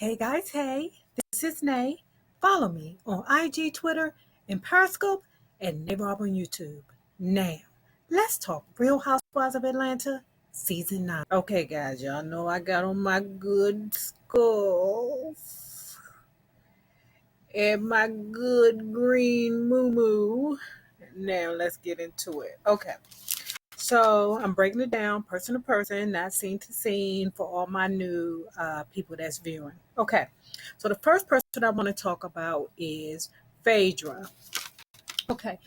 Hey guys, hey, this is Nay. Follow me on IG, Twitter, and Periscope, and Nay Rob on YouTube. Now, let's talk Real Housewives of Atlanta, Season 9. Okay, guys, y'all know I got on my good skulls and my good green moo. Now, let's get into it. Okay. So I'm breaking it down person to person, not scene to scene for all my new people that's viewing. Okay, so the first person I want to talk about is Phaedra. Okay,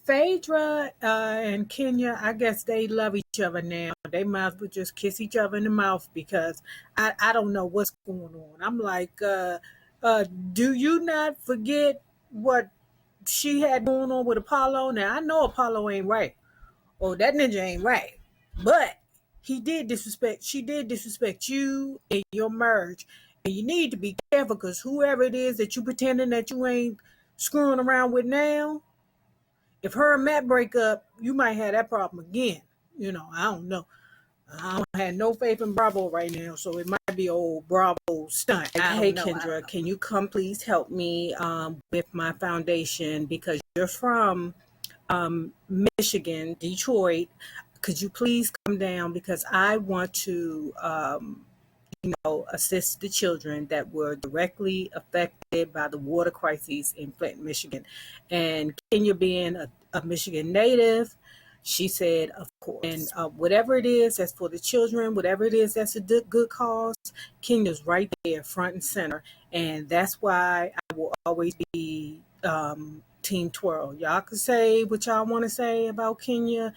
Phaedra and Kenya, I guess they love each other now. They might as well just kiss each other in the mouth because I don't know what's going on. I'm like, do you not forget what she had going on with Apollo? Now, I know Apollo ain't right. Oh, that ninja ain't right. But she did disrespect you and your merge. And you need to be careful because whoever it is that you pretending that you ain't screwing around with now, if her and Matt break up, you might have that problem again. I don't know. I don't have no faith in Bravo right now, so it might be old Bravo stunt. Hey, Kendra, can you come please help me with my foundation because you're from Michigan, Detroit. Could you please come down because I want to, assist the children that were directly affected by the water crises in Flint, Michigan. And Kenya being a Michigan native, she said, of course. And whatever it is that's for the children, whatever it is that's a good cause, Kenya's right there, front and center. And that's why I will always be Team Twirl. Y'all can say what y'all want to say about Kenya,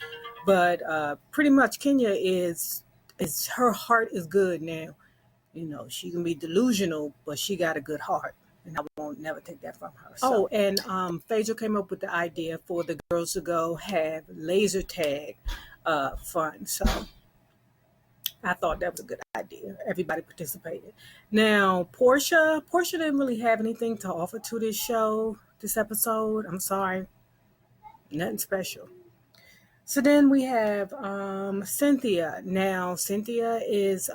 but pretty much Kenya is her heart is good now. She can be delusional, but she got a good heart. And I won't never take that from her. So. Oh, and Phaedra came up with the idea for the girls to go have laser tag fun. So I thought that was a good idea. Everybody participated. Now, Portia didn't really have anything to offer to this show, this episode. I'm sorry. Nothing special. So then we have Cynthia. Now, Cynthia is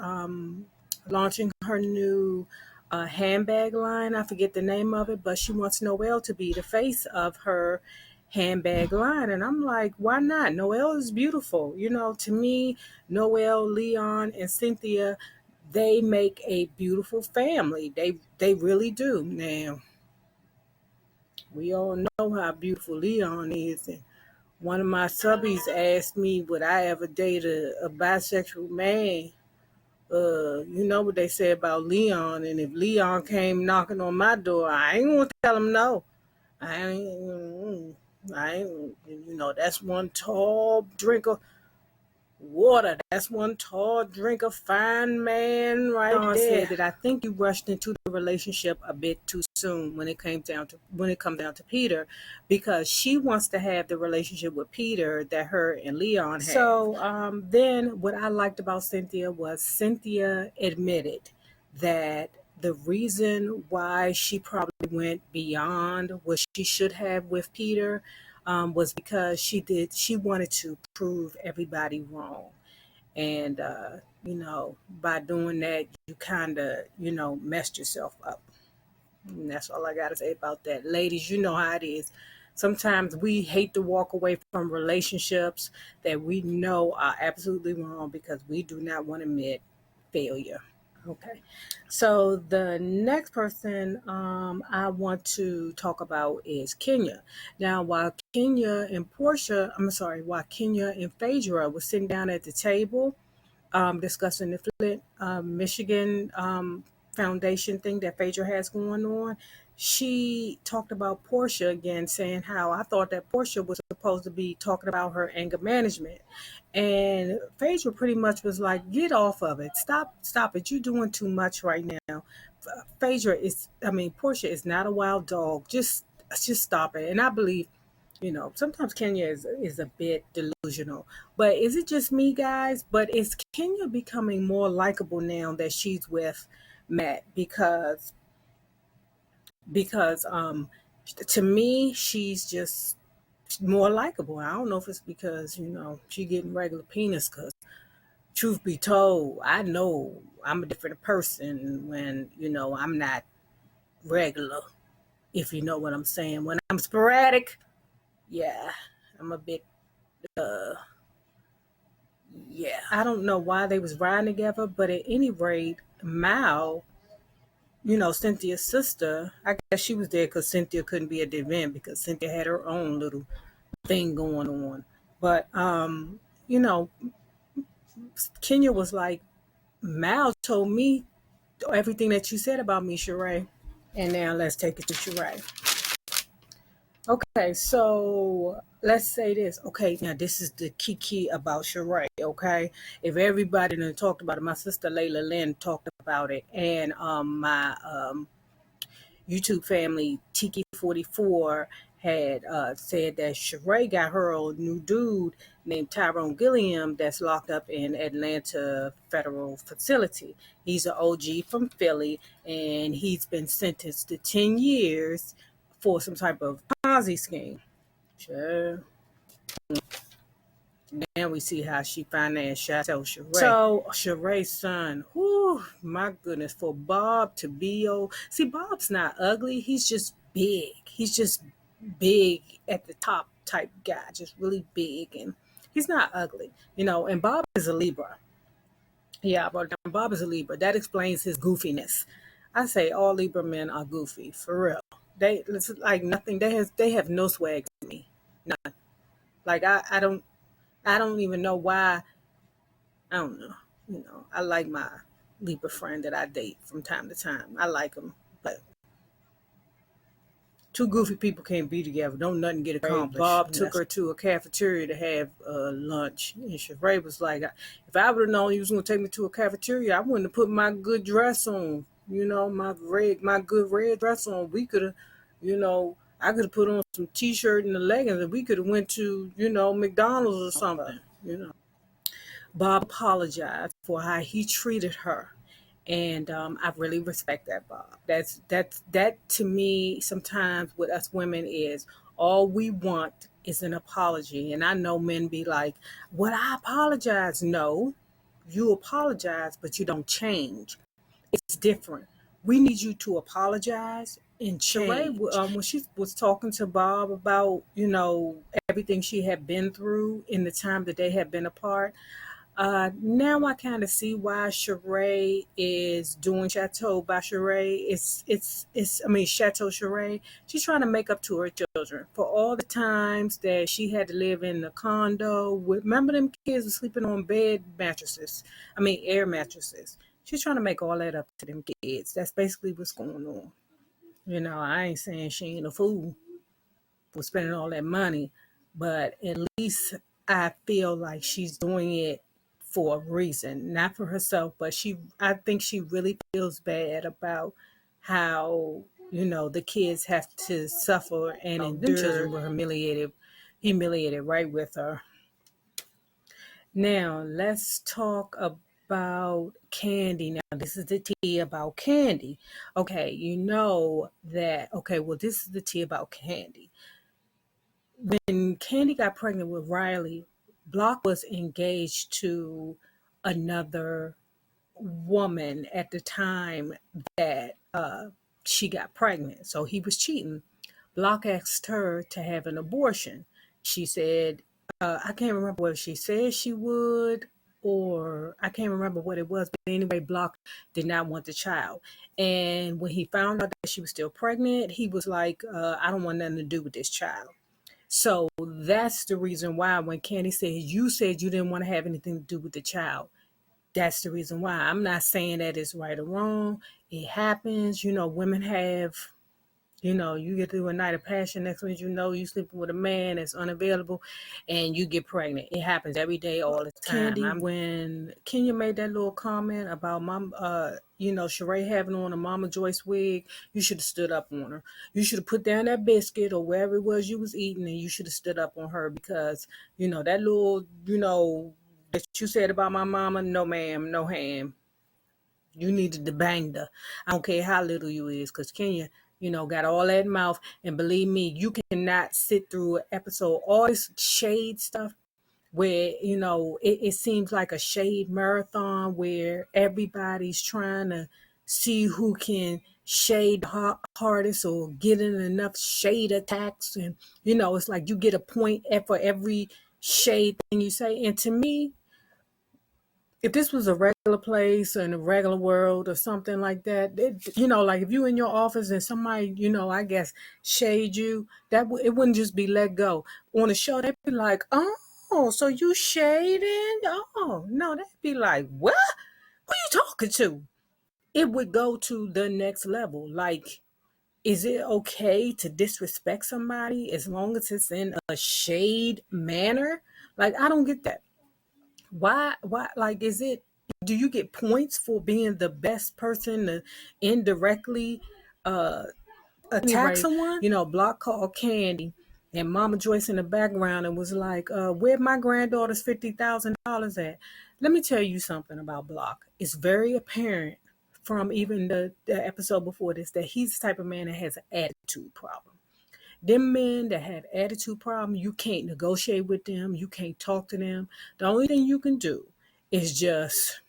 launching her new handbag line. I forget the name of it, but she wants Noelle to be the face of her handbag line. And I'm like, why not? Noelle is beautiful. To me, Noelle, Leon, and Cynthia, they make a beautiful family. They really do. Now, we all know how beautiful Leon is. And one of my subbies asked me, would I ever date a bisexual man? You know what they say about Leon, and if Leon came knocking on my door, I ain't gonna tell him no. I ain't, that's one tall drink of water. That's one tall drink of fine man right there. Said that I think you rushed into the relationship a bit too soon when it comes down to Peter, because she wants to have the relationship with Peter that her and Leon had. So then what I liked about Cynthia was Cynthia admitted that the reason why she probably went beyond what she should have with Peter was because she wanted to prove everybody wrong. And, by doing that, you kind of, messed yourself up. And that's all I got to say about that. Ladies, you know how it is. Sometimes we hate to walk away from relationships that we know are absolutely wrong because we do not want to admit failure. Okay, so the next person I want to talk about is Kenya. Now, while Kenya and Phaedra were sitting down at the table discussing the Flint, Michigan foundation thing that Phaedra has going on, she talked about Portia again, saying how I thought that Portia was supposed to be talking about her anger management. And Phaedra pretty much was like, get off of it. Stop it. You're doing too much right now. Portia is not a wild dog. Just stop it. And I believe, sometimes Kenya is a bit delusional. But is it just me, guys? But is Kenya becoming more likable now that she's with Matt? Because to me, she's just more likable. I don't know if it's because, she getting regular penis, because truth be told, I know I'm a different person when, I'm not regular, if you know what I'm saying. When I'm sporadic, yeah, I'm a bit, yeah. I don't know why they was riding together, but at any rate, Mal, Cynthia's sister, I guess she was there because Cynthia couldn't be at the event because Cynthia had her own little thing going on. But, you know, Kenya was like, Mal told me everything that you said about me, Shereé. And now let's take it to Shereé. Okay, so let's say this. Okay, now this is the key about Shereé. Okay, if everybody done talked about it, my sister Layla Lynn talked about it, and my YouTube family Tiki44 had said that Shereé got her a new dude named Tyrone Gilliam that's locked up in Atlanta federal facility. He's an OG from Philly, and he's been sentenced to 10 years for some type of Ponzi scheme. Sure. Now we see how she financed Chateau Shereé. So Shereé's son, whoo, my goodness, for Bob to be see, Bob's not ugly. He's just big. He's just big at the top type guy, just really big, and he's not ugly, And Bob is a Libra. Yeah, but Bob is a Libra. That explains his goofiness. I say all Libra men are goofy for real. It's like nothing. They have no swag to me. None. Like I don't even know why. I don't know. I like my Libra friend that I date from time to time. I like him, but two goofy people can't be together. Don't nothing get accomplished. Bob took her to a cafeteria to have lunch, and Shereé was like, "If I would have known you was going to take me to a cafeteria, I wouldn't have put my good dress on. My good red dress on. We could have, I could have put on some t-shirt and the leggings, and we could have went to, McDonald's or something. Bob apologized for how he treated her, and I really respect that, Bob. That to me sometimes with us women is all we want is an apology. And I know men be like, "What, I apologize?" No, you apologize, but you don't change. It's different. We need you to apologize and change. Shereé, when she was talking to Bob about everything she had been through in the time that they had been apart, now I kind of see why Shereé is doing Chateau by Shereé. Chateau Shereé. She's trying to make up to her children for all the times that she had to live in the condo. Remember them kids were sleeping on air mattresses. She's trying to make all that up to them kids. That's basically what's going on. I ain't saying she ain't a fool for spending all that money, but at least I feel like she's doing it for a reason, not for herself, but I think she really feels bad about how, the kids have to suffer and endure. Children were humiliated right with her. Now let's talk about Kandi. Now this is the tea about Kandi. Okay, this is the tea about Kandi. When Kandi got pregnant with Riley, Block was engaged to another woman at the time that she got pregnant. So he was cheating. Block asked her to have an abortion. She said, I can't remember whether she said she would or I can't remember what it was. But anyway, Block did not want the child. And when he found out that she was still pregnant, he was like, I don't want nothing to do with this child. So that's the reason why when Kandi said you didn't want to have anything to do with the child, that's the reason why. I'm not saying that it's right or wrong. It happens. Women have, you get through a night of passion. Next thing you sleeping with a man that's unavailable and you get pregnant. It happens every day, all the time. Kandi, when Kenya made that little comment about Shereé having on a Mama Joyce wig, you should have stood up on her. You should have put down that biscuit or wherever it was you was eating, and you should have stood up on her because, that little, that you said about my mama, no ma'am, no ham. You needed to bang her. I don't care how little you is, because Kenya, got all that mouth. And believe me, you cannot sit through an episode, all this shade stuff. where it seems like a shade marathon where everybody's trying to see who can shade hardest or get in enough shade attacks, and it's like you get a point for every shade thing you say. And to me, if this was a regular place or in a regular world or something like that, like if you in your office and somebody, I guess shade you, it wouldn't just be let go. On the show, they'd be like, oh, so you shading? Oh, no, they'd be like, what? Who you talking to? It would go to the next level. Like, is it okay to disrespect somebody as long as it's in a shade manner? Like, I don't get that. Why, like, do you get points for being the best person to indirectly uh attack someone? Block called Kandi and Mama Joyce in the background and was like, where my granddaughter's $50,000 at? Let me tell you something about Block. It's very apparent from even the episode before this that he's the type of man that has an attitude problem. Them men that have attitude problem, you can't negotiate with them. You can't talk to them. The only thing you can do is just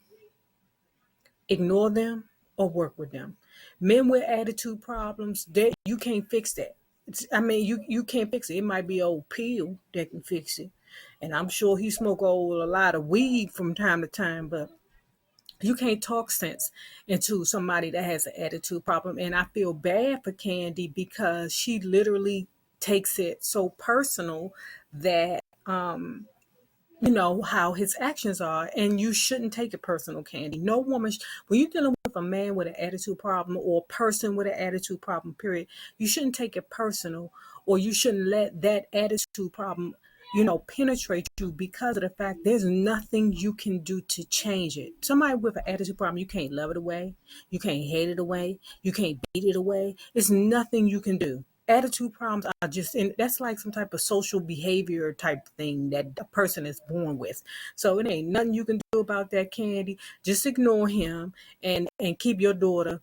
ignore them or work with them. Men with attitude problems, you can't fix that. You can't fix it. It might be old pill that can fix it. And I'm sure he smoke a lot of weed from time to time, but you can't talk sense into somebody that has an attitude problem. And I feel bad for Kandi because she literally takes it so personal that how his actions are, and you shouldn't take it personal, Kandi. No woman, when you're dealing with a man with an attitude problem or a person with an attitude problem, period, you shouldn't take it personal, or you shouldn't let that attitude problem penetrate you, because of the fact there's nothing you can do to change it. Somebody with an attitude problem, you can't love it away, you can't hate it away, you can't beat it away. It's nothing you can do. Attitude problems are that's like some type of social behavior type thing that a person is born with. So it ain't nothing you can do about that, Kandi. Just ignore him and keep your daughter,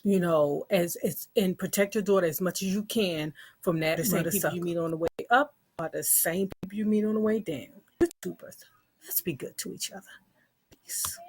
and protect your daughter as much as you can from that. The same people you meet on the way up are the same people you meet on the way down. YouTubers, let's be good to each other. Peace.